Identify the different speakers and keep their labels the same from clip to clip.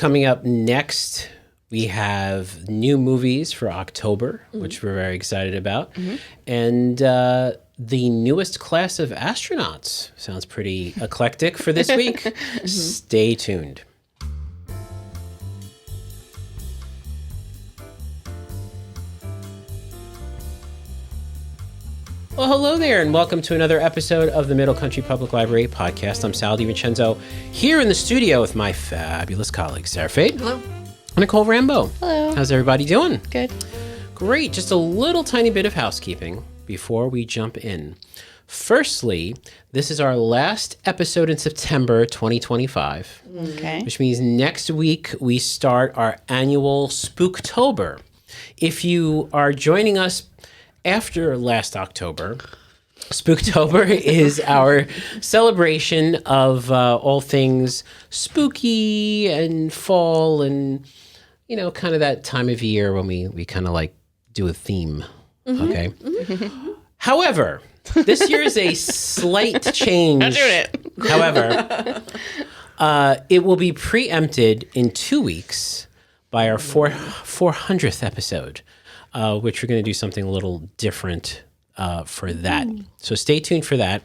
Speaker 1: Coming up next, we have new movies for October, which we're very excited about. And the newest class of astronauts. Sounds pretty eclectic for this week. Stay tuned. Well, hello there, and welcome to another episode of the Middle Country Public Library podcast. I'm Sal DiVincenzo, here in the studio with my fabulous colleagues, Sara.
Speaker 2: Hello.
Speaker 1: And Nicole Rambo.
Speaker 3: Hello.
Speaker 1: How's everybody doing?
Speaker 3: Good.
Speaker 1: Great. Just a little tiny bit of housekeeping before we jump in. Firstly, this is our last episode in September 2025.
Speaker 3: Okay.
Speaker 1: Which means next week we start our annual Spooktober. If you are joining us after last October, Spooktober is our celebration of all things spooky and fall and, you know, kind of that time of year when we kind of like do a theme. Okay. However, this year is a slight change.
Speaker 3: Not doing it.
Speaker 1: However, it will be preempted in 2 weeks by our 400th episode, which we're going to do something a little different for that. So stay tuned for that.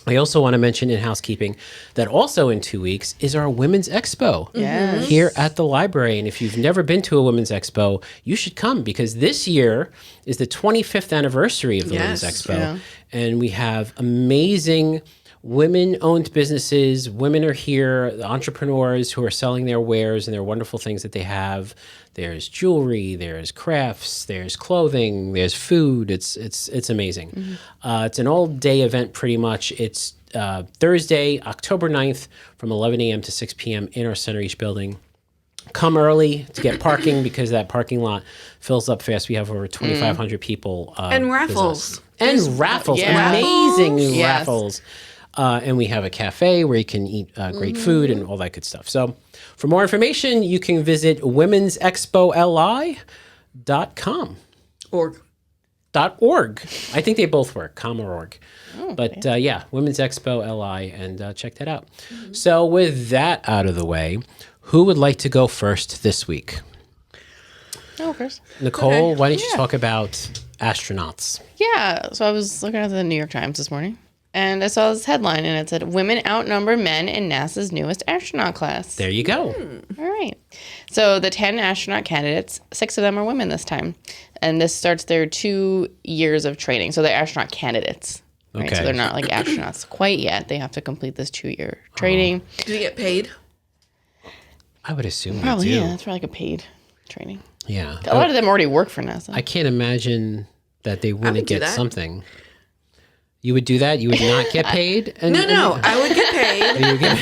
Speaker 1: I also want to mention in housekeeping that also in 2 weeks is our Women's Expo here at the library. And if you've never been to a Women's Expo, you should come because this year is the 25th anniversary of the Women's Expo. Yeah. And we have amazing women-owned businesses. Women are here, the entrepreneurs who are selling their wares and their wonderful things that they have. There's jewelry, there's crafts, there's clothing, there's food. It's amazing. It's an all-day event pretty much. It's Thursday, October 9th from 11 a.m. to 6 p.m. in our Center East building. Come early to get parking because that parking lot fills up fast. We have over 2,500 people.
Speaker 2: And raffles.
Speaker 1: And raffles.
Speaker 3: Yeah.
Speaker 1: Amazing raffles. And we have a cafe where you can eat great food and all that good stuff. So for more information, you can visit womensexpoli.com.
Speaker 2: Org.
Speaker 1: .org. I think they both work, com or org. But yeah, Women's Expo LI, and check that out. So with that out of the way, who would like to go first this week?
Speaker 3: Oh, first.
Speaker 1: Nicole, why don't you talk about astronauts?
Speaker 3: Yeah. So I was looking at the New York Times this morning, and I saw this headline, and it said, "Women outnumber men in NASA's newest astronaut class."
Speaker 1: There you go.
Speaker 3: All right. So the 10 astronaut candidates, 6 of them are women this time. And this starts their 2 years of training. So they're astronaut candidates. Right?
Speaker 1: Okay.
Speaker 3: So they're not like astronauts quite yet. They have to complete this 2-year training.
Speaker 2: Do you get paid?
Speaker 1: I would assume
Speaker 3: Probably,
Speaker 1: they do.
Speaker 3: yeah. It's probably like a paid training.
Speaker 1: Yeah.
Speaker 3: A lot of them already work for NASA.
Speaker 1: I can't imagine that they wouldn't
Speaker 2: do
Speaker 1: get
Speaker 2: that.
Speaker 1: something. You would do that? You would not get paid?
Speaker 2: No. I would get paid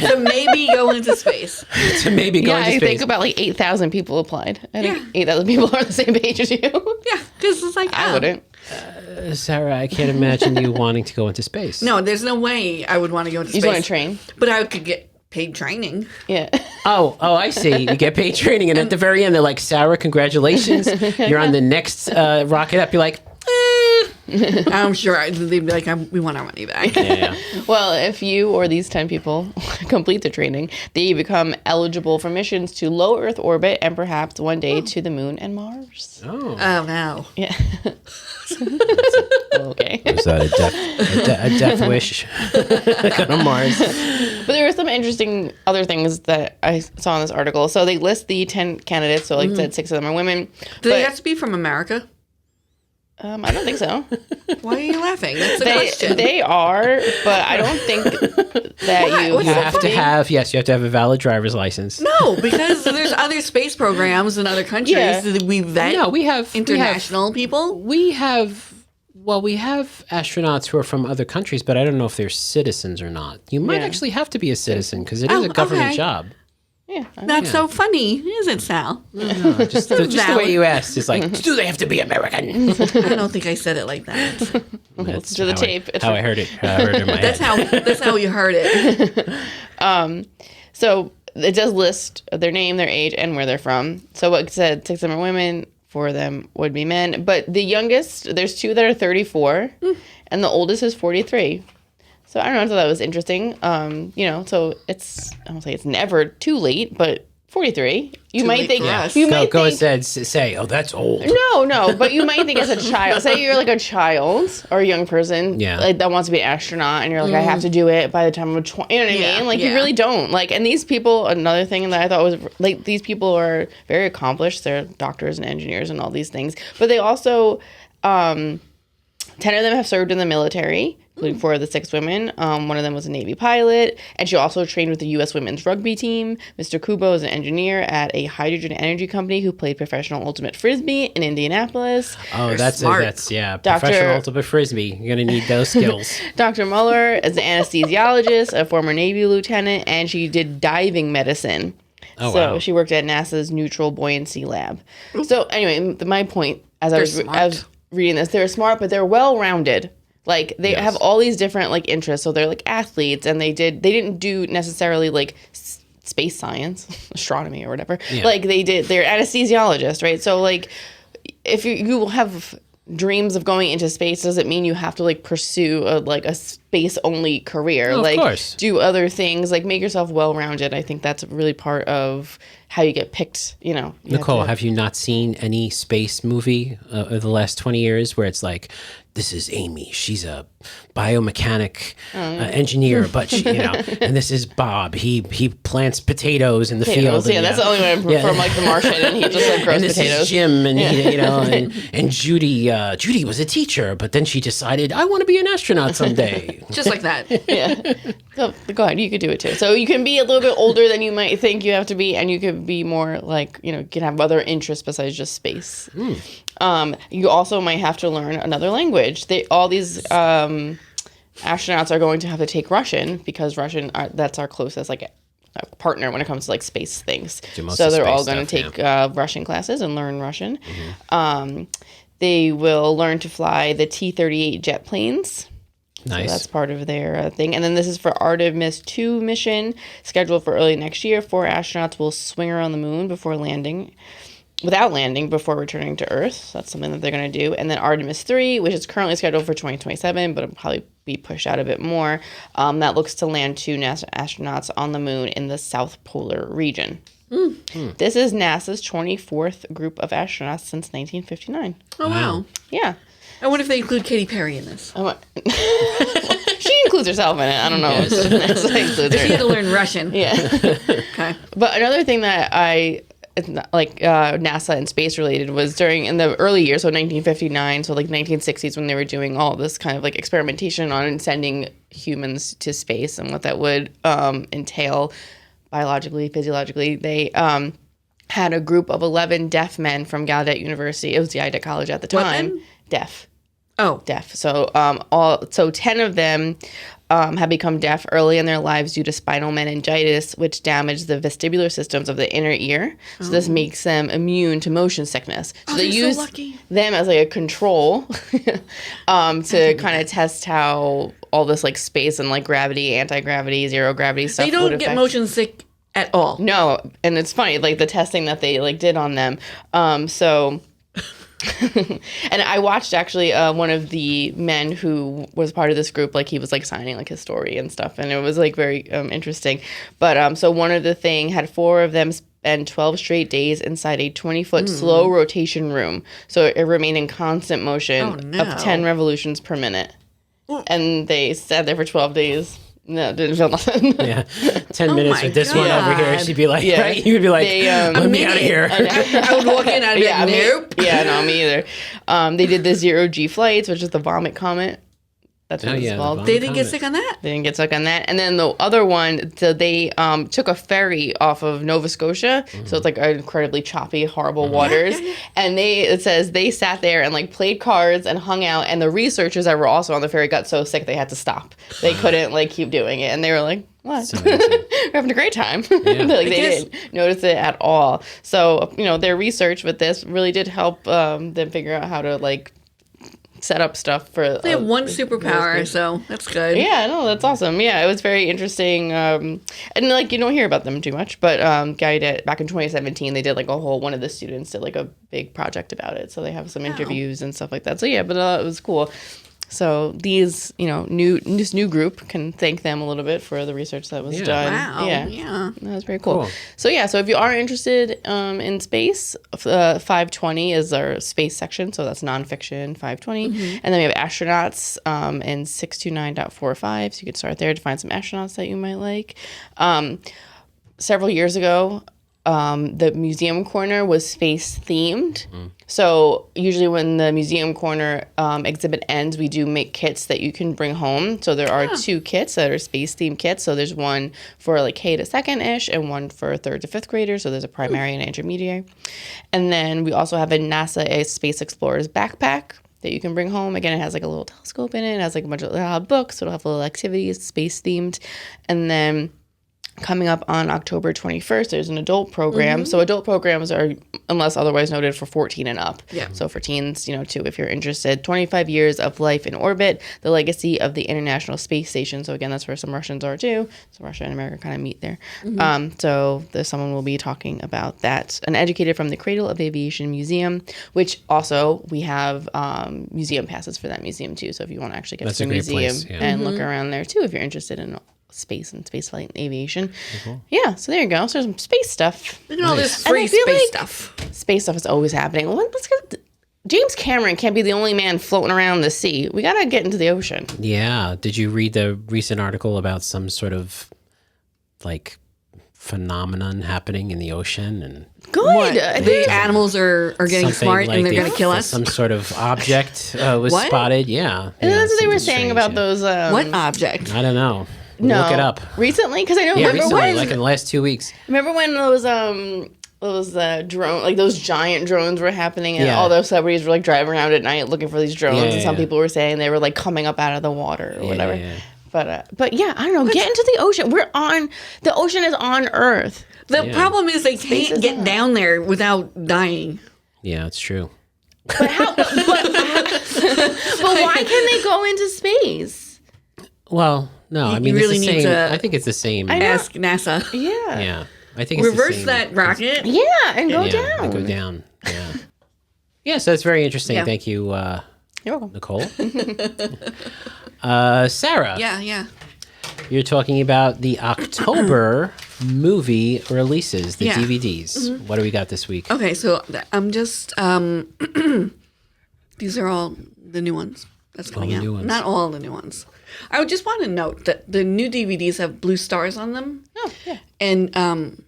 Speaker 2: to maybe go into space.
Speaker 1: To maybe go into
Speaker 3: I
Speaker 1: space.
Speaker 3: think about like 8,000 people applied. I think 8,000 people are on the same page as you.
Speaker 2: Yeah, because it's like,
Speaker 3: I wouldn't.
Speaker 1: Sarah, I can't imagine you wanting to go into space.
Speaker 2: No, there's no way I would want to go into
Speaker 3: You
Speaker 2: space.
Speaker 3: just want to train?
Speaker 2: But I could get paid training.
Speaker 3: Yeah.
Speaker 1: Oh, I see. You get paid training, and at the very end, they're like, Sarah, congratulations. You're on the next rocket up. You're like,
Speaker 2: I'm sure they'd be like, we want our money back.
Speaker 1: yeah.
Speaker 3: Well, if you or these 10 people complete the training, they become eligible for missions to low Earth orbit and perhaps one day to the moon and Mars.
Speaker 1: Oh.
Speaker 2: Oh, no.
Speaker 3: Yeah. Okay.
Speaker 1: Is that a death wish? Go to Mars.
Speaker 3: But there were some interesting other things that I saw in this article. So they list the 10 candidates. So like I said, 6 of them are women.
Speaker 2: Do they have to be from America?
Speaker 3: I don't think so.
Speaker 2: Why are you laughing? That's a question.
Speaker 3: They are, but I don't think that
Speaker 2: What?
Speaker 3: you have to
Speaker 1: You have to have a valid driver's license.
Speaker 2: No, because there's other space programs in other countries.
Speaker 3: Yeah.
Speaker 2: That we vet
Speaker 1: No, we have
Speaker 2: international people.
Speaker 1: We have astronauts who are from other countries, but I don't know if they're citizens or not. You might actually have to be a citizen because it is a government job.
Speaker 3: Yeah.
Speaker 2: That's so funny, is it, Sal?
Speaker 1: No, just the way you asked is like, do they have to be American?
Speaker 2: I don't think I said it like that.
Speaker 1: That's
Speaker 3: to the
Speaker 1: how
Speaker 3: tape.
Speaker 1: How I heard it. How I heard it in my
Speaker 2: That's
Speaker 1: head.
Speaker 2: how you heard it.
Speaker 3: So it does list their name, their age, and where they're from. So what it said, 6 of them are women, 4 of them would be men. But the youngest, there's 2 that are 34, and the oldest is 43. So I don't know, I thought that was interesting. So it's, I don't say it's never too late, but 43. You
Speaker 2: Too
Speaker 3: might
Speaker 2: late
Speaker 3: think
Speaker 2: for us.
Speaker 3: you
Speaker 1: Go,
Speaker 3: might
Speaker 1: go
Speaker 3: think
Speaker 1: ahead, say, oh, that's old.
Speaker 3: no, but you might think as a child. Say you're like a child or a young person,
Speaker 1: Yeah.
Speaker 3: like that wants to be an astronaut, and you're like, I have to do it by the time I'm 20. You know what I mean? Like you really don't. Like, and these people. Another thing that I thought was like these people are very accomplished. They're doctors and engineers and all these things, but they also, 10 of them have served in the military, including 4 of the 6 women. One of them was a Navy pilot, and she also trained with the U.S. women's rugby team. Mr. Kubo is an engineer at a hydrogen energy company who played professional ultimate frisbee in Indianapolis.
Speaker 1: Oh, that's
Speaker 2: smart.
Speaker 1: professional ultimate frisbee. You're gonna need those skills.
Speaker 3: Dr. Muller is an anesthesiologist, a former Navy lieutenant, and she did diving medicine.
Speaker 1: Oh,
Speaker 3: So
Speaker 1: wow.
Speaker 3: she worked at NASA's Neutral Buoyancy Lab. So anyway, my point as I was reading this, they're smart, but they're well-rounded. Like they have all these different like interests. So they're like athletes, and they didn't do necessarily like space science, astronomy or whatever.
Speaker 1: Yeah.
Speaker 3: Like they're anesthesiologists, right? So like if you have dreams of going into space, does it mean you have to like pursue a space only career?
Speaker 1: Oh, of
Speaker 3: like
Speaker 1: course.
Speaker 3: do other things, like make yourself well-rounded. I think that's really part of how you get picked, you know.
Speaker 1: Nicole, have you not seen any space movie of the last 20 years where it's like, this is Amy, she's a biomechanic engineer, but she, and this is Bob, he plants potatoes in the field.
Speaker 3: Yeah, that's the only one from like The Martian, and he just like grows
Speaker 1: and this
Speaker 3: potatoes.
Speaker 1: is Jim, and and Judy was a teacher, but then she decided, I want to be an astronaut someday.
Speaker 2: Just like that.
Speaker 3: Yeah. So go ahead, you could do it too. So you can be a little bit older than you might think you have to be, and you could be more like, can have other interests besides just space. You also might have to learn another language. All these astronauts are going to have to take Russian because Russian that's our closest like partner when it comes to like space things. So they're all going to take Russian classes and learn Russian. They will learn to fly the T-38 jet planes.
Speaker 1: Nice.
Speaker 3: So that's part of their thing. And then this is for Artemis 2 mission scheduled for early next year. 4 astronauts will swing around the moon without landing before returning to Earth. So that's something that they're going to do. And then Artemis 3, which is currently scheduled for 2027, but it'll probably be pushed out a bit more. That looks to land 2 NASA astronauts on the moon in the South Polar region. This is NASA's 24th group of astronauts since 1959.
Speaker 2: Oh, wow.
Speaker 3: Yeah.
Speaker 2: I wonder if they include Katy Perry in this.
Speaker 3: She includes herself in it. I don't know. If NASA includes her.
Speaker 2: She had to learn Russian.
Speaker 3: Yeah.
Speaker 2: Okay.
Speaker 3: But another thing that it's not like NASA and space related was in the early years, so 1959, so like 1960s, when they were doing all this kind of like experimentation on sending humans to space and what that would entail biologically, physiologically. They had a group of 11 deaf men from Gallaudet University. It was Gallaudet College at the time.
Speaker 2: What then?
Speaker 3: Deaf.
Speaker 2: Oh.
Speaker 3: Deaf. So 10 of them have become deaf early in their lives due to spinal meningitis, which damaged the vestibular systems of the inner ear. So this makes them immune to motion sickness. So they use them as like a control to kind of test how all this like space and like gravity, anti-gravity, zero gravity stuff.
Speaker 2: They don't get motion sick at all.
Speaker 3: No, and it's funny, like the testing that they like did on them. And I watched actually one of the men who was part of this group, like he was like signing like his story and stuff, and it was like very interesting. But so one of the thing had 4 of them spend 12 straight days inside a 20-foot slow rotation room, so it remained in constant motion of 10 revolutions per minute, and they sat there for 12 days. No, didn't feel nothing.
Speaker 1: Yeah, 10 minutes with this one over here. She'd be like, right? You would be like, let me out of here.
Speaker 2: I would walk in, I'd be like, nope.
Speaker 3: Me either. They did the 0G flights, which is the vomit comet. That's what it's called.
Speaker 2: They didn't get sick on that?
Speaker 3: They didn't get stuck on that. And then the other one, so they took a ferry off of Nova Scotia. So it's like incredibly choppy, horrible waters. And it says they sat there and like played cards and hung out. And the researchers that were also on the ferry got so sick they had to stop. They couldn't like keep doing it. And they were like, what? We're having a great time. They didn't notice it at all. So, their research with this really did help them figure out how to like set up stuff for
Speaker 2: they have one superpower, so that's good.
Speaker 3: Yeah, no, that's awesome. Yeah, it was very interesting, and like you don't hear about them too much, but Gallaudet back in 2017 they did like one of the students did like a big project about it, so they have some interviews and stuff like that. So yeah, but it was cool. So these, this new group can thank them a little bit for the research that was done.
Speaker 2: Wow.
Speaker 3: Yeah. That was very cool.
Speaker 1: Cool.
Speaker 3: So so if you are interested in space, 520 is our space section. So that's nonfiction, 520. And then we have astronauts in 629.45. So you can start there to find some astronauts that you might like. Several years ago, the museum corner was space themed. So usually when the museum corner exhibit ends, we do make kits that you can bring home. So there are 2 kits that are space themed kits. So there's one for like K to second ish and one for 3rd to 5th graders. So there's a primary and intermediate. And then we also have a NASA Space Explorers backpack that you can bring home. Again, it has like a little telescope in it. It has like a bunch of books. So it'll have little activities, space themed. And then coming up on October 21st, there's an adult program. So adult programs are, unless otherwise noted, for 14 and up.
Speaker 2: Yeah.
Speaker 3: So for teens, too, if you're interested. 25 years of life in orbit, the legacy of the International Space Station. So again, that's where some Russians are too. So Russia and America kind of meet there. So there's someone will be talking about that. An educator from the Cradle of Aviation Museum, which also we have museum passes for that museum too. So if you want to actually get to the museum and look around there too, if you're interested in space and spaceflight and aviation. Yeah, so there you go. So there's some space stuff.
Speaker 2: Look at all this free space stuff.
Speaker 3: Space stuff is always happening. Let's get James Cameron can't be the only man floating around the sea. We got to get into the ocean.
Speaker 1: Yeah. Did you read the recent article about some sort of like phenomenon happening in the ocean? And
Speaker 3: Good.
Speaker 2: The animals are getting smart
Speaker 1: like
Speaker 2: and they're going to kill us?
Speaker 1: Some sort of object was
Speaker 2: What?
Speaker 1: spotted. Yeah.
Speaker 3: And that's what they were
Speaker 1: something
Speaker 3: saying
Speaker 1: strange,
Speaker 3: about
Speaker 1: yeah.
Speaker 3: those.
Speaker 2: What object?
Speaker 1: I don't know.
Speaker 3: No,
Speaker 1: Look it up.
Speaker 3: Recently, because I know.
Speaker 1: Yeah,
Speaker 3: remember
Speaker 1: recently,
Speaker 3: when?
Speaker 1: like in the last 2 weeks.
Speaker 3: Remember when those drone, like those giant drones were happening, and
Speaker 1: Yeah.
Speaker 3: all those celebrities were like driving around at night looking for these drones,
Speaker 1: Yeah,
Speaker 3: and some
Speaker 1: yeah.
Speaker 3: people were saying they were like coming up out of the water or whatever.
Speaker 1: Yeah.
Speaker 3: But yeah, I don't know. Get into the ocean. The ocean is on Earth.
Speaker 2: The problem is they
Speaker 3: Space
Speaker 2: can't
Speaker 3: is
Speaker 2: get
Speaker 3: up.
Speaker 2: down there without dying.
Speaker 1: Yeah, it's true.
Speaker 3: But why can they go into space?
Speaker 1: Well, no, I mean,
Speaker 2: you really
Speaker 1: it's the
Speaker 2: need
Speaker 1: same.
Speaker 2: to-
Speaker 1: I think it's the same.
Speaker 3: I know.
Speaker 2: Ask NASA.
Speaker 3: Yeah.
Speaker 1: Yeah, I think it's the
Speaker 2: Reverse
Speaker 1: same.
Speaker 2: that rocket.
Speaker 3: Yeah, and go
Speaker 1: Yeah,
Speaker 3: down.
Speaker 1: and go down. Yeah. Yeah, so that's very interesting.
Speaker 2: Yeah.
Speaker 1: Thank you,
Speaker 3: You're welcome.
Speaker 1: Nicole. Sarah,
Speaker 2: Yeah.
Speaker 1: you're talking about the October movie releases, the
Speaker 2: Yeah.
Speaker 1: DVDs. What do we got this week?
Speaker 2: Okay, so I'm just these are all the new ones that's coming
Speaker 1: the
Speaker 2: out.
Speaker 1: new ones.
Speaker 2: Not all the new ones. I would just want to note that the new DVDs have blue stars on them.
Speaker 3: Oh, yeah.
Speaker 2: And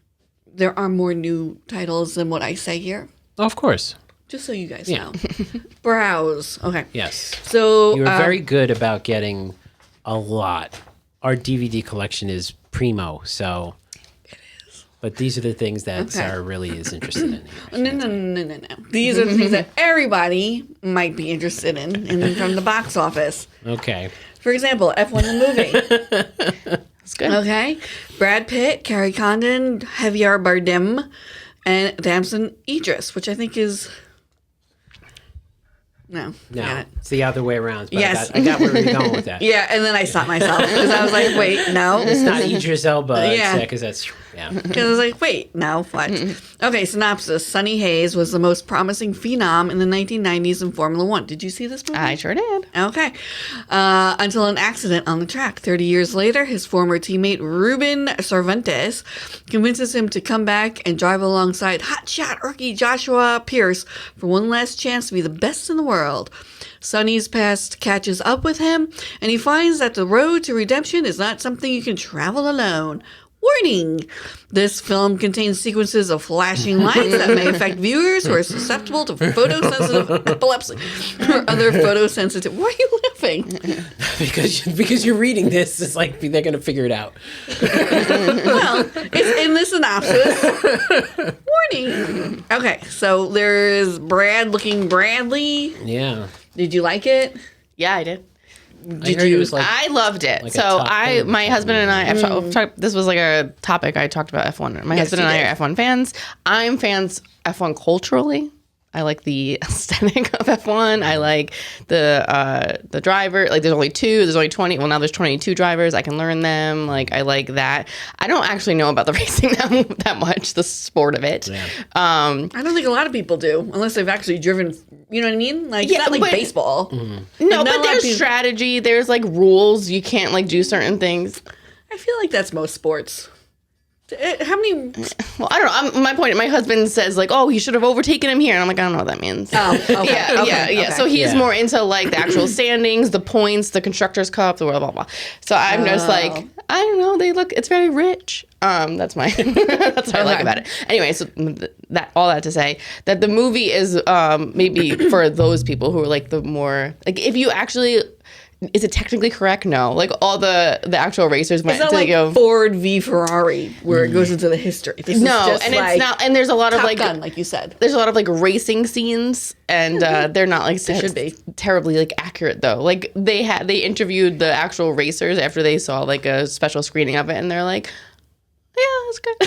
Speaker 2: there are more new titles than what I say here.
Speaker 1: Oh, of course.
Speaker 2: Just so you guys
Speaker 1: Yeah.
Speaker 2: know. Browse. Okay.
Speaker 1: Yes.
Speaker 2: So
Speaker 1: You were very good about getting a lot. Our DVD collection is primo, so. It is. But these are the things that Sarah really is interested in.
Speaker 2: No. These are the things that everybody might be interested in from the box office.
Speaker 1: Okay.
Speaker 2: For example, F1 the movie.
Speaker 3: That's good.
Speaker 2: Okay. Brad Pitt, Carrie Condon, Javier Bardem, and Damson Idris, which I think is... No.
Speaker 1: No,
Speaker 2: forget it.
Speaker 1: it's the other way around. But
Speaker 2: Yes.
Speaker 1: I got where you're going with that.
Speaker 2: Yeah, and then I stopped myself because I was like, wait, no.
Speaker 1: It's not Idris Elba.
Speaker 2: Yeah.
Speaker 1: Because that's, yeah.
Speaker 2: Because I was like, wait, no, what? Okay, synopsis. Sonny Hayes was the most promising phenom in the 1990s in Formula One. Did you see this movie?
Speaker 3: I sure did.
Speaker 2: Okay. Until an accident on the track. 30 years later, his former teammate Ruben Cervantes convinces him to come back and drive alongside hotshot rookie Joshua Pierce for one last chance to be the best in the world. Sonny's past catches up with him, and he finds that the road to redemption is not something you can travel alone. Warning! This film contains sequences of flashing lights that may affect viewers who are susceptible to photosensitive epilepsy or other photosensitive. Why are you laughing?
Speaker 1: because you're reading this, it's like they're going to figure it out.
Speaker 2: Well, it's in the synopsis. Warning. Okay, so there's Brad looking Bradley.
Speaker 1: Yeah.
Speaker 2: Did you like it?
Speaker 3: Yeah, I did.
Speaker 1: I heard it was like,
Speaker 3: I loved it.
Speaker 1: like a
Speaker 3: So
Speaker 1: top 10
Speaker 3: my husband and I,
Speaker 1: movie.
Speaker 3: this was like a topic I talked about F1. My
Speaker 2: Yes,
Speaker 3: husband and
Speaker 2: you
Speaker 3: I are F1 fans. I'm fans F1 culturally. I like the aesthetic of F1. I like the driver. Like, there's only 2. There's only 20. Well, now there's 22 drivers. I can learn them. Like, I like that. I don't actually know about the racing that much, the sport of it.
Speaker 1: Yeah.
Speaker 2: I don't think a lot of people do, unless they've actually driven. You know what I mean? Like, it's not like baseball.
Speaker 3: No, but there's strategy. There's like rules. You can't like do certain things.
Speaker 2: I feel like that's most sports. How many?
Speaker 3: Well, I don't know. My point. My husband says like, "Oh, he should have overtaken him here," and I'm like, I don't know what that means.
Speaker 2: Oh, okay.
Speaker 3: Yeah. So he's more into like the actual standings, the points, the constructors' cup, the blah blah blah. So I'm just like, I don't know. It's very rich. That's what I like about it. Anyway, so all that to say that the movie is maybe for those people who are like the more like if you actually. Is it technically correct? No. Like all the actual racers went
Speaker 2: it's not
Speaker 3: to
Speaker 2: like Ford v Ferrari where it goes into the history. This is just
Speaker 3: and
Speaker 2: like
Speaker 3: it's not. And there's a lot of
Speaker 2: Top
Speaker 3: like
Speaker 2: Gun, like you said.
Speaker 3: There's a lot of like racing scenes, and they're not like
Speaker 2: should be
Speaker 3: terribly like accurate though. Like they interviewed the actual racers after they saw like a special screening of it, and they're like, yeah, it's good.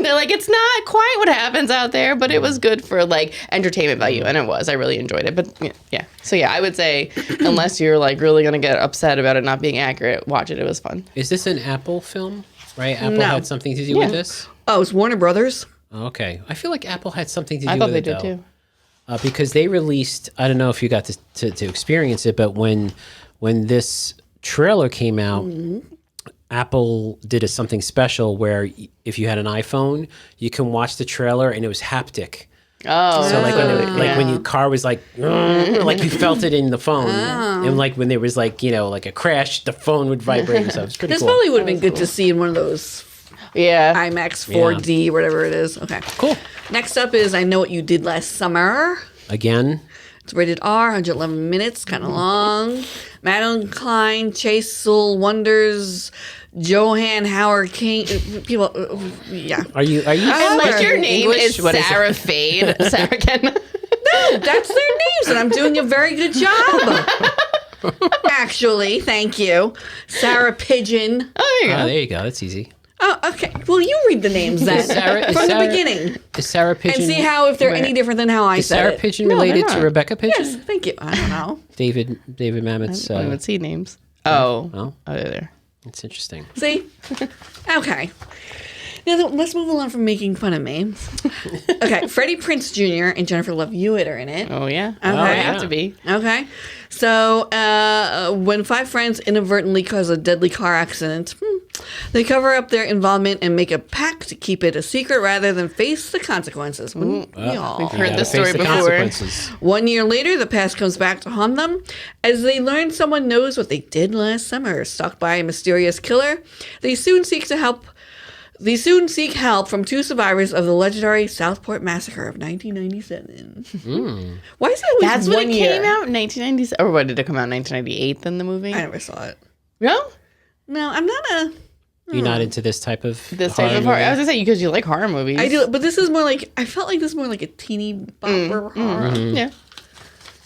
Speaker 3: They're like, it's not quite what happens out there, but it was good for like entertainment value, and it was. I really enjoyed it. But yeah, so yeah, I would say unless you're like really gonna get upset about it not being accurate, watch it. It was fun.
Speaker 1: Is this an Apple film? Right? Apple had something to do with this.
Speaker 2: Oh, it's Warner Brothers.
Speaker 1: Okay, I feel like Apple had something to do
Speaker 3: I
Speaker 1: with
Speaker 3: thought
Speaker 1: it.
Speaker 3: they did too.
Speaker 1: Because they released. I don't know if you got to experience it, but when this trailer came out. Apple did something special where if you had an iPhone, you can watch the trailer and it was haptic.
Speaker 3: Oh,
Speaker 1: So when your car was like you felt it in the phone, and like when there was like like a crash, the phone would vibrate. So it's pretty
Speaker 2: This
Speaker 1: cool.
Speaker 2: probably would have been good to see in one of those IMAX 4D, whatever it is. Okay.
Speaker 1: Cool.
Speaker 2: Next up is I Know What You Did Last Summer.
Speaker 1: Again.
Speaker 2: It's rated R, 111 minutes, kind of long. Madeline Klein, Chase Soul Wonders, Johan Howard King. People, yeah.
Speaker 1: Are you?
Speaker 3: Unless your name
Speaker 1: English?
Speaker 3: is
Speaker 1: What
Speaker 3: Sarah Fade. Sarah can.
Speaker 2: No, that's their names, and I'm doing a very good job. Actually, thank you. Sarah Pigeon.
Speaker 3: Oh, there you go.
Speaker 1: There you go. That's easy.
Speaker 2: Oh, okay. Well, you read the names then from the beginning.
Speaker 1: Is Sarah Pigeon?
Speaker 2: And see how if they're any different than how I
Speaker 1: Is
Speaker 2: said
Speaker 1: Sarah
Speaker 2: it.
Speaker 1: Pigeon related to Rebecca Pigeon?
Speaker 2: Yes, thank you. I don't know.
Speaker 1: David Mamet's.
Speaker 3: I don't even see names. Oh, they're there.
Speaker 1: It's interesting.
Speaker 2: See? Okay. Now, let's move along from making fun of me. Okay, Freddie Prinze Jr. and Jennifer Love Hewitt are in it.
Speaker 3: Oh, yeah.
Speaker 2: Okay.
Speaker 3: They have to be.
Speaker 2: Okay. So, when 5 friends inadvertently cause a deadly car accident, they cover up their involvement and make a pact to keep it a secret rather than face the consequences. Wouldn't we all?
Speaker 3: We've heard this story
Speaker 1: the
Speaker 3: before.
Speaker 1: consequences.
Speaker 2: 1 year later, the past comes back to haunt them. As they learn someone knows what they did last summer, stalked by a mysterious killer, they soon seek help from 2 survivors of the legendary Southport Massacre of 1997. Why is it always
Speaker 3: That's when
Speaker 2: 1
Speaker 3: it
Speaker 2: year?
Speaker 3: came out in 1997. Or what, did it come out in 1998 then, the movie?
Speaker 2: I never saw it.
Speaker 3: No?
Speaker 2: No, I'm not a...
Speaker 1: You're not into this type of
Speaker 3: This type of horror. I was going to say, because you like horror movies.
Speaker 2: I do, but this is more like... I felt like this is more like a teeny bopper horror.
Speaker 3: Yeah.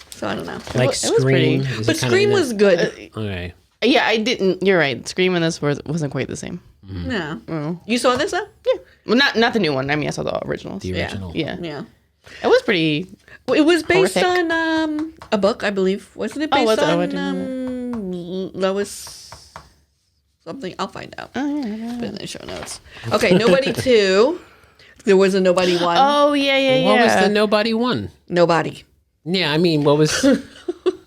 Speaker 2: So I don't know.
Speaker 1: like
Speaker 3: was pretty.
Speaker 1: Scream. Is
Speaker 2: But
Speaker 1: it kinda
Speaker 2: Scream
Speaker 1: in
Speaker 2: was
Speaker 1: that-
Speaker 2: good.
Speaker 1: Okay.
Speaker 3: Yeah, I didn't. You're right. Scream and this wasn't quite the same.
Speaker 2: No. You saw this, though?
Speaker 3: Yeah. Well, not the new one. I mean, I saw the originals.
Speaker 1: The original.
Speaker 3: Yeah.
Speaker 2: Yeah.
Speaker 3: It was pretty.
Speaker 2: Well, it was based
Speaker 3: Horrific.
Speaker 2: on a book, I believe. Wasn't it based
Speaker 3: was it? Oh, I
Speaker 2: on
Speaker 3: didn't
Speaker 2: Lois something? I'll find out.
Speaker 3: Oh, yeah.
Speaker 2: Put it in the show notes. Okay, Nobody 2. There was a Nobody 1.
Speaker 3: Oh, yeah.
Speaker 1: What was the nobody one?
Speaker 2: Nobody.
Speaker 1: Yeah, I mean, what was?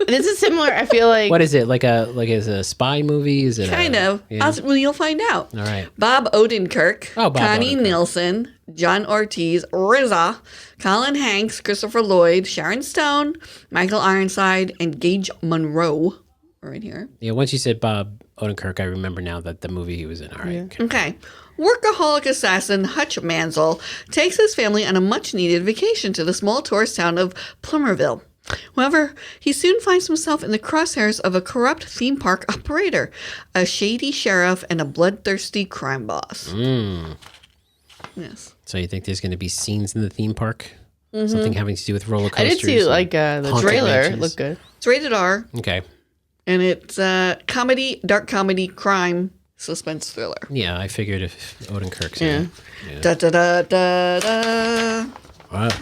Speaker 3: This is similar. I feel like.
Speaker 1: What is it? Is it a spy movie? Is it
Speaker 2: Kind of.
Speaker 1: Yeah.
Speaker 2: Well, you'll find out.
Speaker 1: All right.
Speaker 2: Bob Odenkirk,
Speaker 1: Oh, Bob
Speaker 2: Connie
Speaker 1: Odenkirk.
Speaker 2: Nielsen, John Ortiz, RZA, Colin Hanks, Christopher Lloyd, Sharon Stone, Michael Ironside, and Gage Monroe are in here.
Speaker 1: Yeah. Once you said Bob Odenkirk, I remember now that the movie he was in. All right. Okay.
Speaker 2: Okay. Workaholic assassin Hutch Mansell takes his family on a much-needed vacation to the small tourist town of Plumerville. However, he soon finds himself in the crosshairs of a corrupt theme park operator, a shady sheriff, and a bloodthirsty crime boss. Yes.
Speaker 1: So you think there's going to be scenes in the theme park? Something having to do with roller
Speaker 3: I
Speaker 1: coasters?
Speaker 3: did see
Speaker 1: and
Speaker 3: like the
Speaker 1: haunted
Speaker 3: trailer. It
Speaker 1: mansions?
Speaker 3: looked good.
Speaker 2: It's rated R,
Speaker 1: Okay.
Speaker 2: and it's comedy, dark comedy, crime, suspense thriller.
Speaker 1: Yeah, I figured if Odenkirk's in it.
Speaker 2: Da da da da da.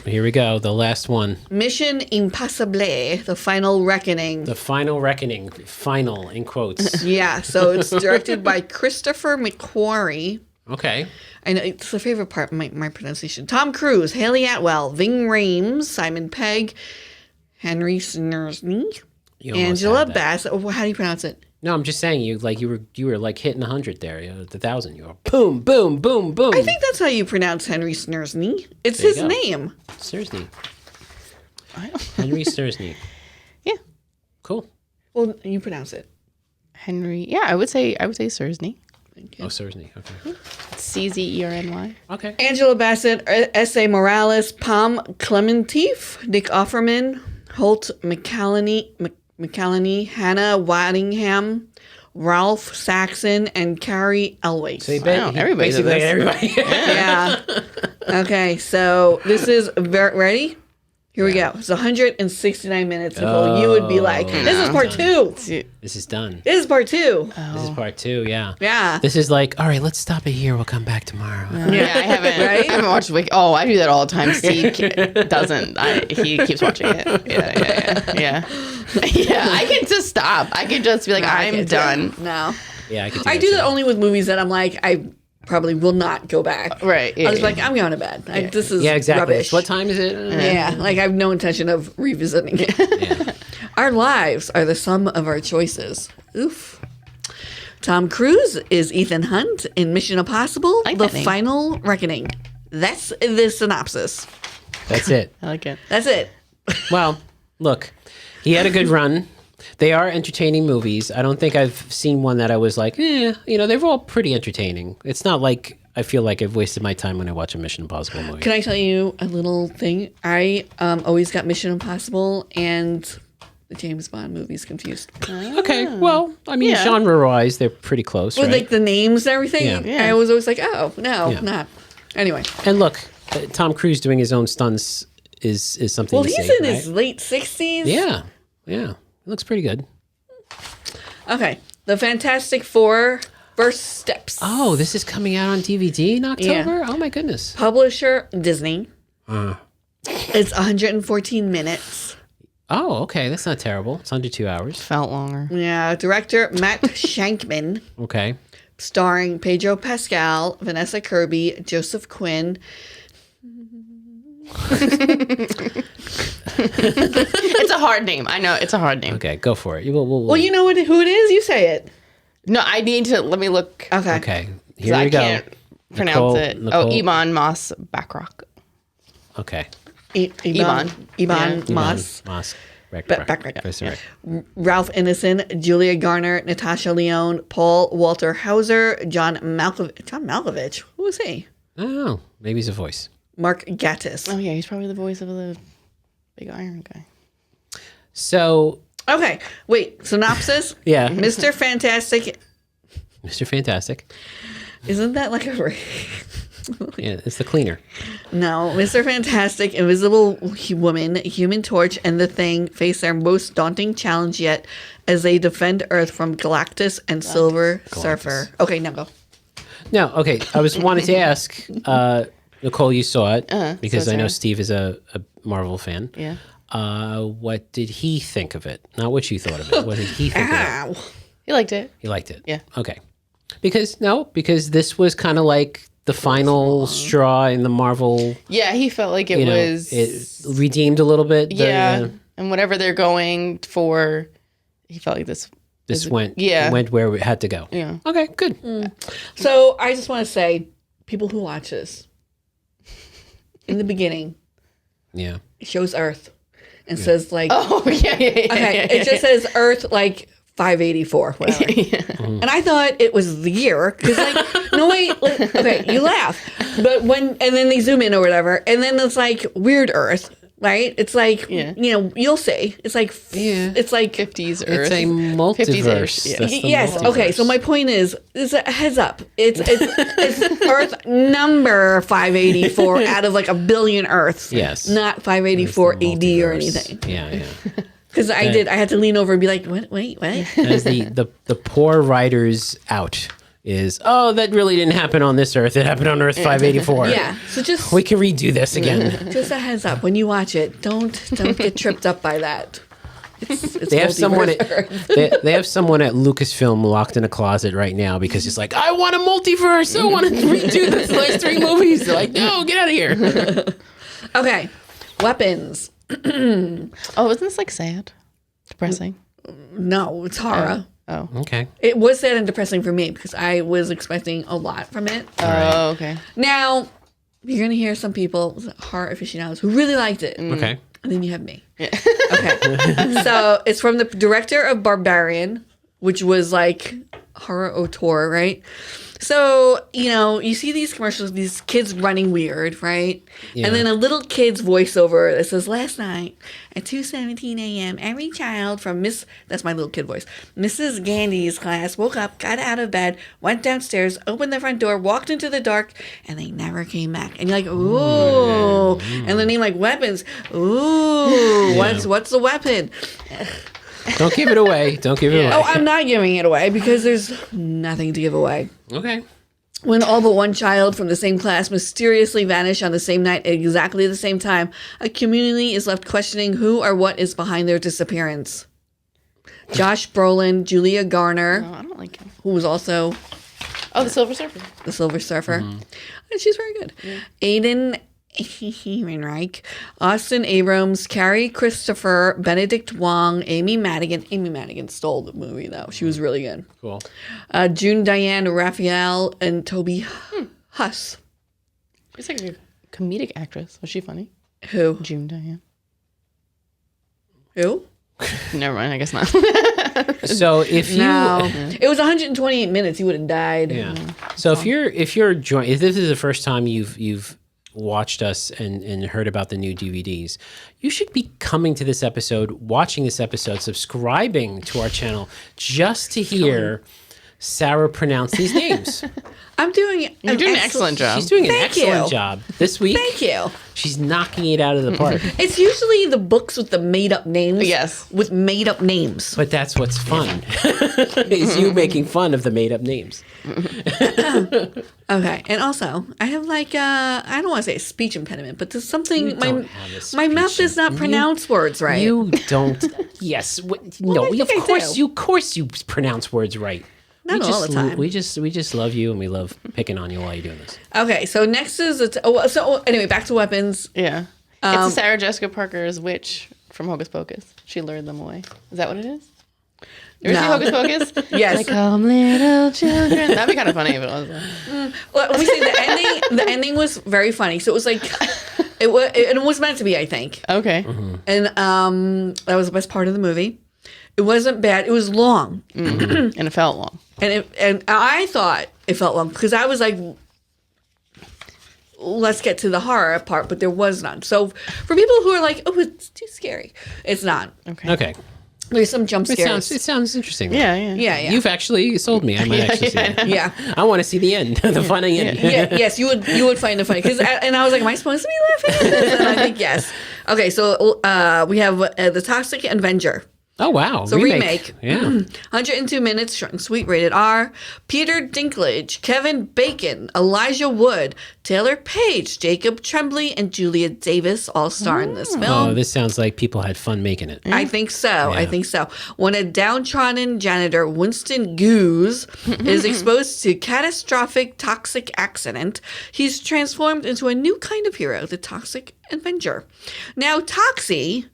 Speaker 1: Here we go. The last one.
Speaker 2: Mission Impossible, The Final Reckoning.
Speaker 1: The Final Reckoning. Final, in quotes.
Speaker 2: Yeah, so it's directed by Christopher McQuarrie.
Speaker 1: Okay.
Speaker 2: I know it's the favorite part, my pronunciation. Tom Cruise, Haley Atwell, Ving Rhames, Simon Pegg, Henry Snersney,
Speaker 1: You almost
Speaker 2: Angela
Speaker 1: had that.
Speaker 2: Bassett. Oh, how do you pronounce it?
Speaker 1: No, I'm just saying you were like hitting 100 there, the 1,000. You were boom, boom, boom, boom.
Speaker 2: I think that's how you pronounce Henry Snersney. It's
Speaker 1: There you
Speaker 2: his
Speaker 1: go.
Speaker 2: name.
Speaker 1: Stursney. Henry Stursney.
Speaker 3: Yeah.
Speaker 1: Cool.
Speaker 2: Well, you pronounce it.
Speaker 3: Henry. Yeah, I would say Sursney.
Speaker 1: Oh, Stursney. Okay.
Speaker 3: CZERNY.
Speaker 1: Okay.
Speaker 2: Angela Bassett, S.A. Morales, Palm Clementif, Nick Offerman, Holt McCallany, Hannah Waddingham, Ralph Saxon, and Carrie Elway.
Speaker 1: So you
Speaker 3: Wow,
Speaker 1: bet
Speaker 3: everybody's in
Speaker 1: basically
Speaker 3: this.
Speaker 1: everybody.
Speaker 2: Yeah. Okay, so this is ready? Here we go. It's 169 minutes. Nicole. You would be like, this is part 2.
Speaker 1: This is done.
Speaker 2: This is part 2.
Speaker 1: This is part 2, yeah.
Speaker 2: Yeah.
Speaker 1: This is like, all right, let's stop it here. We'll come back tomorrow.
Speaker 3: Yeah, I haven't.
Speaker 2: Right?
Speaker 3: I haven't watched Wiki. Oh, I do that all the time. Steve doesn't. He keeps watching it. Yeah. Yeah, I can just stop. I can just be like, I'm done.
Speaker 2: No.
Speaker 1: Yeah, I could
Speaker 2: I do that only with movies that I'm like, I probably will not go back.
Speaker 3: Right.
Speaker 2: I was like, I'm going to bed. This is
Speaker 1: Yeah, exactly.
Speaker 2: rubbish.
Speaker 1: What time is it?
Speaker 2: Yeah, like I have no intention of revisiting it.
Speaker 1: Yeah.
Speaker 2: Our lives are the sum of our choices. Oof. Tom Cruise is Ethan Hunt in Mission Impossible:
Speaker 3: like
Speaker 2: The
Speaker 3: that name.
Speaker 2: Final Reckoning. That's the synopsis.
Speaker 1: That's it.
Speaker 3: I like it.
Speaker 2: That's it.
Speaker 1: Well, look, he had a good run. They are entertaining movies. I don't think I've seen one that I was like, they're all pretty entertaining. It's not like I feel like I've wasted my time when I watch a Mission Impossible movie.
Speaker 2: Can I tell you a little thing? I always got Mission Impossible and the James Bond movies confused.
Speaker 1: Okay, well, I mean,
Speaker 3: Yeah.
Speaker 1: genre-wise, they're pretty close,
Speaker 2: With
Speaker 1: right?
Speaker 2: like the names and everything,
Speaker 3: Yeah.
Speaker 2: I was always like, oh, no,
Speaker 1: Yeah.
Speaker 2: not. Anyway.
Speaker 1: And look, Tom Cruise doing his own stunts is something
Speaker 2: Well,
Speaker 1: to
Speaker 2: he's
Speaker 1: see,
Speaker 2: in
Speaker 1: right?
Speaker 2: his late 60s.
Speaker 1: Yeah. It looks pretty good.
Speaker 2: Okay. The Fantastic Four First Steps.
Speaker 1: Oh, this is coming out on DVD in October? Oh, my goodness.
Speaker 2: Publisher Disney. It's 114 minutes.
Speaker 1: Oh, okay. That's not terrible. It's under 2 hours.
Speaker 3: Felt longer.
Speaker 2: Yeah. Director Matt Shankman.
Speaker 1: Okay.
Speaker 2: Starring Pedro Pascal, Vanessa Kirby, Joseph Quinn.
Speaker 3: It's a hard name. I know it's a hard name.
Speaker 1: Okay, go for it.
Speaker 2: Well, you know who it is? You say it.
Speaker 3: No, I need to. Let me look.
Speaker 2: Okay.
Speaker 1: Okay,
Speaker 3: 'Cause
Speaker 1: here
Speaker 3: I
Speaker 1: we go.
Speaker 3: can't pronounce
Speaker 1: Nicole-
Speaker 3: it.
Speaker 1: Nicole-
Speaker 3: Oh, Iman Moss Backrock.
Speaker 1: Okay.
Speaker 2: Ivan
Speaker 3: Yeah.
Speaker 2: Moss.
Speaker 1: Moss.
Speaker 2: Backrock.
Speaker 1: That's right.
Speaker 2: Ralph Ineson, Julia Garner, Natasha Lyonne, Paul Walter Hauser, John Malkovich. Who is he?
Speaker 1: I don't know. Maybe he's a voice.
Speaker 2: Mark Gatiss.
Speaker 3: Oh yeah, he's probably the voice of the big iron guy.
Speaker 1: So,
Speaker 2: Okay, wait. Synopsis.
Speaker 1: yeah.
Speaker 2: Mr. Fantastic.
Speaker 1: Mr. Fantastic.
Speaker 2: Isn't that like a?
Speaker 1: Yeah, it's the cleaner.
Speaker 2: No, Mr. Fantastic, Invisible Woman, Human Torch, and the Thing face their most daunting challenge yet as they defend Earth from Galactus and Silver Surfer. Okay, now go.
Speaker 1: No, okay. I wanted to ask, Nicole, you saw it because
Speaker 3: so
Speaker 1: I know
Speaker 3: sorry.
Speaker 1: Steve is a Marvel fan.
Speaker 3: Yeah.
Speaker 1: What did he think of it? Not what you thought of it. What did he think of it?
Speaker 2: Ow.
Speaker 3: He liked it.
Speaker 1: He liked it.
Speaker 3: Yeah.
Speaker 1: Okay. Because this was kind of like the final straw in the Marvel.
Speaker 3: Yeah, he felt like it
Speaker 1: You know,
Speaker 3: was.
Speaker 1: it redeemed a little bit.
Speaker 3: Yeah, and whatever they're going for, he felt like this.
Speaker 1: This
Speaker 3: is-
Speaker 1: went
Speaker 3: Yeah.
Speaker 1: went where it had to go.
Speaker 3: Yeah.
Speaker 1: Okay. Good.
Speaker 2: So I just want to say, people who watch this, in the beginning,
Speaker 1: Yeah.
Speaker 2: it shows Earth and says like,
Speaker 3: Oh yeah.
Speaker 2: okay, it just says Earth like 584, whatever. And I thought it was the year because like, no wait, okay, you laugh, but and then they zoom in or whatever, and then it's like weird Earth, right? It's like,
Speaker 3: Yeah.
Speaker 2: you'll see, it's like,
Speaker 1: Yeah.
Speaker 2: it's like
Speaker 3: 50s Earth.
Speaker 1: It's a multiverse.
Speaker 3: yeah.
Speaker 1: That's the
Speaker 2: yes, okay. So
Speaker 1: multiverse.
Speaker 2: my point is a heads up. It's Earth number 584 out of like a billion Earths.
Speaker 1: Yes.
Speaker 2: Not 584
Speaker 1: It's the
Speaker 2: AD or
Speaker 1: multiverse.
Speaker 2: anything.
Speaker 1: Yeah.
Speaker 2: Because I had to lean over and be like, what? Wait.
Speaker 1: As the poor writers out is, oh, that really didn't happen on this Earth. It happened on Earth 584.
Speaker 2: Yeah. So just
Speaker 1: We can redo this again.
Speaker 2: just a heads up when you watch it, don't get tripped up by that. It's
Speaker 1: They have someone
Speaker 2: multiverse
Speaker 1: at,
Speaker 2: Earth.
Speaker 1: they have someone at Lucasfilm locked in a closet right now because he's like, I want a multiverse. I want to redo the last 3 movies. They're like, no, get out of here.
Speaker 2: Okay. Weapons.
Speaker 3: Oh, isn't this like sad? Depressing?
Speaker 2: No, it's horror.
Speaker 3: Oh.
Speaker 1: Okay.
Speaker 2: It was sad and depressing for me because I was expecting a lot from it.
Speaker 3: Oh, okay.
Speaker 2: Now, you're going to hear some people, horror aficionados, who really liked it.
Speaker 1: Okay.
Speaker 2: And then you have me. Okay. So it's from the director of Barbarian, which was like horror auteur, right? So, you see these commercials, these kids running weird, right?
Speaker 1: Yeah.
Speaker 2: And then a little kid's voiceover that says, last night at 2:17 a.m., every child from that's my little kid voice, Mrs. Gandy's class woke up, got out of bed, went downstairs, opened the front door, walked into the dark, and they never came back. And you're like, ooh. And the name like weapons, ooh, what's the weapon?
Speaker 1: Don't give it away. Don't give it away.
Speaker 2: Oh, I'm not giving it away because there's nothing to give away.
Speaker 1: Okay.
Speaker 2: When all but one child from the same class mysteriously vanish on the same night at exactly the same time, a community is left questioning who or what is behind their disappearance. Josh Brolin, Julia Garner,
Speaker 3: Oh, I don't like him.
Speaker 2: who was also
Speaker 3: Oh, the Silver Surfer.
Speaker 2: the Silver Surfer, and she's very good. Aiden Ehrenreich, Austin Abrams, Carrie Christopher, Benedict Wong, Amy Madigan. Amy Madigan stole the movie, though. She was really good.
Speaker 1: Cool.
Speaker 2: June Diane Raphael, and Toby Huss.
Speaker 3: She's like a comedic actress. Was she funny?
Speaker 2: Who?
Speaker 3: June Diane.
Speaker 2: Who?
Speaker 3: Never mind. I guess not.
Speaker 1: So if you
Speaker 2: No. It was 128 minutes. He would have died.
Speaker 1: Yeah. So if this is the first time you've watched us and heard about the new DVDs, you should be coming to this episode, watching this episode, subscribing to our channel just to hear Sara pronounce these names.
Speaker 2: I'm doing
Speaker 3: You're doing an excellent job.
Speaker 1: She's doing an
Speaker 2: Thank
Speaker 1: excellent
Speaker 2: you.
Speaker 1: job this week.
Speaker 2: Thank you.
Speaker 1: She's knocking it out of the park.
Speaker 2: It's usually the books with the made up names.
Speaker 3: Yes.
Speaker 2: With made up names.
Speaker 1: But that's what's fun, is you making fun of the made up names.
Speaker 2: Okay. And also, I have like, I don't want to say a speech impediment, but there's something,
Speaker 1: You don't have a
Speaker 2: my mouth
Speaker 1: speech
Speaker 2: does not pronounce words right.
Speaker 1: You don't. Yes. No.
Speaker 2: I think I do.
Speaker 1: Of course, you pronounce words right.
Speaker 2: Not all the time.
Speaker 1: We just love you, and we love picking on you while you're doing this.
Speaker 2: Okay. So next is, anyway, back to weapons.
Speaker 3: Yeah. It's Sarah Jessica Parker's witch from Hocus Pocus. She lured them away. Is that what it is? You ever see
Speaker 2: No.
Speaker 3: Hocus Pocus?
Speaker 2: Yes.
Speaker 3: Like, come little children. That'd be kind of funny if it was.
Speaker 2: Well, let me say the ending was very funny. So it was like, it was meant to be, I think.
Speaker 3: Okay.
Speaker 2: And that was the best part of the movie. It wasn't bad. It was long.
Speaker 3: And it felt long.
Speaker 2: And I thought it felt long because I was like, let's get to the horror part, but there was none. So for people who are like, oh, it's too scary, it's not.
Speaker 1: Okay.
Speaker 2: There's some jump scares.
Speaker 1: It sounds interesting. though.
Speaker 3: Yeah, yeah.
Speaker 2: Yeah.
Speaker 1: You've actually sold me. I might actually see it.
Speaker 2: Yeah.
Speaker 1: I want to see the end, the final end.
Speaker 2: Yeah, yes, you would find it funny and I was like, am I supposed to be laughing at this? And I think yes. Okay, so we have the Toxic Avenger.
Speaker 1: Oh wow!
Speaker 2: So remake.
Speaker 1: Yeah.
Speaker 2: 102 minutes, short and sweet, rated R. Peter Dinklage, Kevin Bacon, Elijah Wood, Taylor Page, Jacob Tremblay, and Julia Davis all star in this film.
Speaker 1: Oh, this sounds like people had fun making it.
Speaker 2: I think so. I think so. When a downtrodden janitor, Winston Goose, is exposed to catastrophic toxic accident, he's transformed into a new kind of hero, the Toxic Avenger. Now, Toxie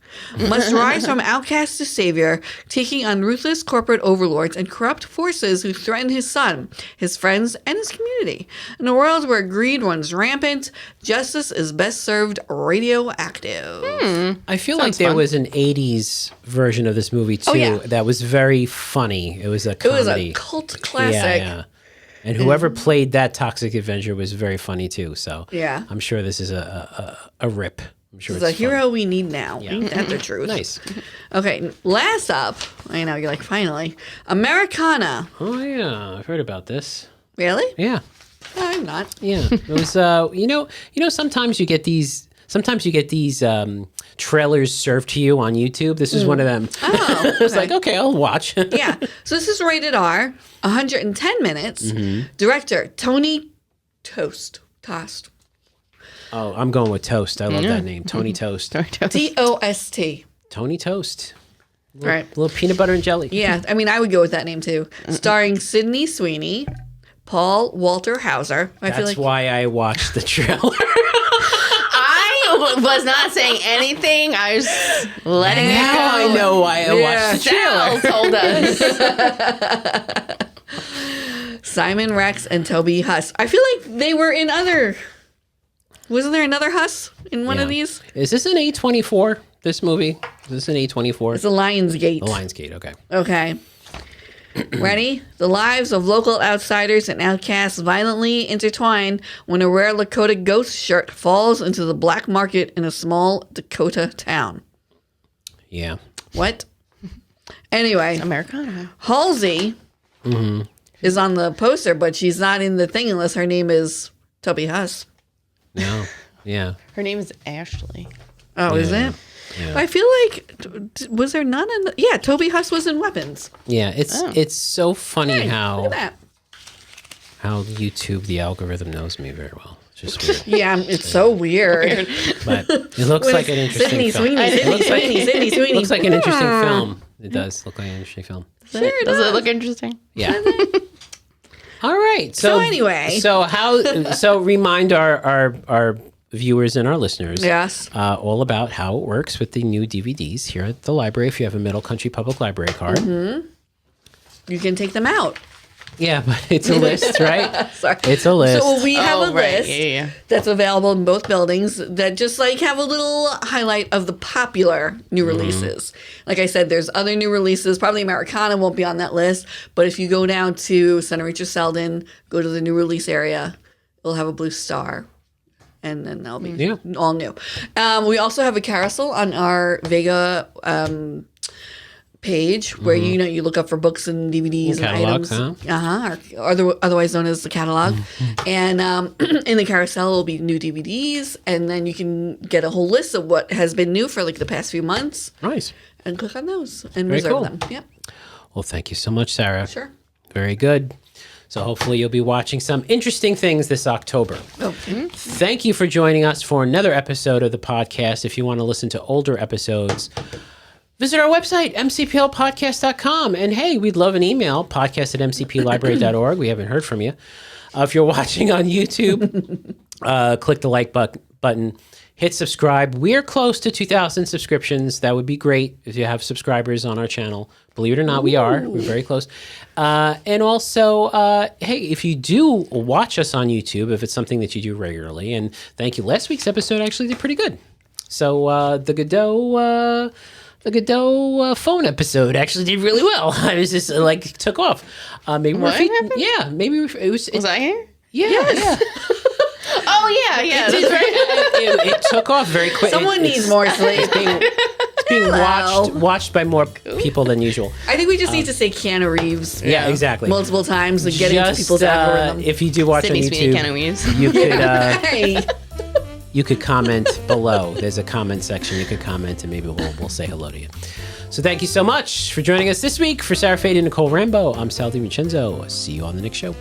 Speaker 2: must rise from outcast to savior, taking on ruthless corporate overlords and corrupt forces who threaten his son, his friends, and his community. In a world where greed runs rampant, justice is best served radioactive.
Speaker 1: I feel like there was an '80s version of this movie too
Speaker 2: yeah.
Speaker 1: that was very funny. It was a
Speaker 2: It
Speaker 1: comedy.
Speaker 2: was a cult classic.
Speaker 1: Yeah. And whoever played that Toxic Avenger was very funny too. So
Speaker 2: Yeah.
Speaker 1: I'm sure this is a rip. I'm sure
Speaker 2: It's
Speaker 1: it's
Speaker 2: a hero we need now.
Speaker 1: Yeah.
Speaker 2: Ain't that the truth?
Speaker 1: Nice.
Speaker 2: Okay, last up, I know, you're like, finally, Americana.
Speaker 1: Oh yeah, I've heard about this.
Speaker 2: Really?
Speaker 1: Yeah.
Speaker 2: No, I'm not.
Speaker 1: Yeah, it was. Sometimes you get these sometimes you get these trailers served to you on YouTube. This is one of them.
Speaker 2: Oh,
Speaker 1: It's like, okay, I'll watch.
Speaker 2: Yeah. So this is rated R, 110 minutes. Director Tony Tost.
Speaker 1: Oh, I'm going with Toast. I love that name. Tony Toast.
Speaker 2: Tost.
Speaker 1: Tony Toast.
Speaker 2: Right.
Speaker 1: A little peanut butter and jelly.
Speaker 2: Yeah, I mean, I would go with that name too. Starring Sydney Sweeney, Paul Walter Hauser.
Speaker 1: That's why I watched the trailer.
Speaker 3: I was not saying anything. I was letting it
Speaker 1: Now
Speaker 3: go.
Speaker 1: I know why I watched the trailer.
Speaker 3: Sal told us.
Speaker 2: Simon Rex and Toby Huss. I feel like they were in other. Wasn't there another Huss in one of these?
Speaker 1: Is this an A24, this movie? Is this an A24?
Speaker 2: It's a Lionsgate.
Speaker 1: The Lionsgate, okay.
Speaker 2: Okay. Ready? The lives of local outsiders and outcasts violently intertwine when a rare Lakota ghost shirt falls into the black market in a small Dakota town.
Speaker 1: Yeah.
Speaker 2: What? Anyway,
Speaker 3: Americana.
Speaker 2: Halsey is on the poster, but she's not in the thing unless her name is Toby Huss.
Speaker 1: No. Yeah.
Speaker 3: Her name is Ashley.
Speaker 2: Oh, is it?
Speaker 1: Yeah.
Speaker 2: I feel like, was there none in yeah, Toby Huss was in Weapons.
Speaker 1: Yeah, it's so funny
Speaker 2: Hey,
Speaker 1: how
Speaker 2: look at that.
Speaker 1: how YouTube, the algorithm knows me very well. It's just weird.
Speaker 2: Yeah, it's so weird.
Speaker 1: But it looks like an interesting
Speaker 2: Sydney
Speaker 1: film.
Speaker 2: Sweeney, Sydney Sweeney, Sydney Sweeney.
Speaker 1: It looks like an interesting film. It does look like an interesting film.
Speaker 2: Sure it
Speaker 3: Does
Speaker 2: does.
Speaker 3: it look interesting?
Speaker 1: Yeah. All right. So
Speaker 2: anyway.
Speaker 1: So remind our viewers and our listeners
Speaker 2: Yes.
Speaker 1: all about how it works with the new DVDs here at the library. If you have a Middle Country Public Library card.
Speaker 2: You can take them out.
Speaker 1: Yeah, but it's a list, right?
Speaker 2: Sorry.
Speaker 1: It's a list.
Speaker 2: So we have a
Speaker 3: right.
Speaker 2: list
Speaker 3: Yeah.
Speaker 2: that's available in both buildings that just like have a little highlight of the popular new releases. Like I said, there's other new releases. Probably Americana won't be on that list, but if you go down to Center Richard Selden, go to the new release area, it'll have a blue star. And then that'll be all new. We also have a carousel on our Vega page where you look up for books and DVDs and
Speaker 1: Catalogs,
Speaker 2: items. Otherwise known as the catalog. And in the carousel will be new DVDs, and then you can get a whole list of what has been new for like the past few months.
Speaker 1: Nice.
Speaker 2: And click on those and
Speaker 1: Very
Speaker 2: reserve
Speaker 1: cool.
Speaker 2: them. Yep.
Speaker 1: Well, thank you so much, Sarah.
Speaker 2: Sure.
Speaker 1: Very good. So hopefully you'll be watching some interesting things this October.
Speaker 2: Okay.
Speaker 1: Thank you for joining us for another episode of the podcast. If you want to listen to older episodes, visit our website, mcplpodcast.com. And hey, we'd love an email, podcast@mcplibrary.org. We haven't heard from you. If you're watching on YouTube, click the like button, hit subscribe. We're close to 2,000 subscriptions. That would be great if you have subscribers on our channel. Believe it or not, we are. We're very close. And also, hey, if you do watch us on YouTube, if it's something that you do regularly, and thank you. Last week's episode actually did pretty good. So the Godot phone episode actually did really well. I was just took off. Maybe
Speaker 3: What happened?
Speaker 1: Yeah, maybe it was.
Speaker 3: Was I here?
Speaker 1: Yeah.
Speaker 3: Oh yeah, yeah. That's right.
Speaker 1: It took off very quick.
Speaker 2: Someone needs more sleep.
Speaker 1: It's being watched by more people than usual.
Speaker 2: I think we just need to say Keanu Reeves.
Speaker 1: Yeah, exactly.
Speaker 2: Multiple times and get into people's algorithm.
Speaker 1: If you do watch
Speaker 3: Sydney
Speaker 1: on
Speaker 3: Sweeney,
Speaker 1: YouTube,
Speaker 3: Keanu Reeves.
Speaker 1: you could
Speaker 2: Hey.
Speaker 1: you could comment below. There's a comment section. You could comment, and maybe we'll say hello to you. So thank you so much for joining us this week. For Sarah Fade and Nicole Rambo, I'm Sal DiVincenzo. See you on the next show.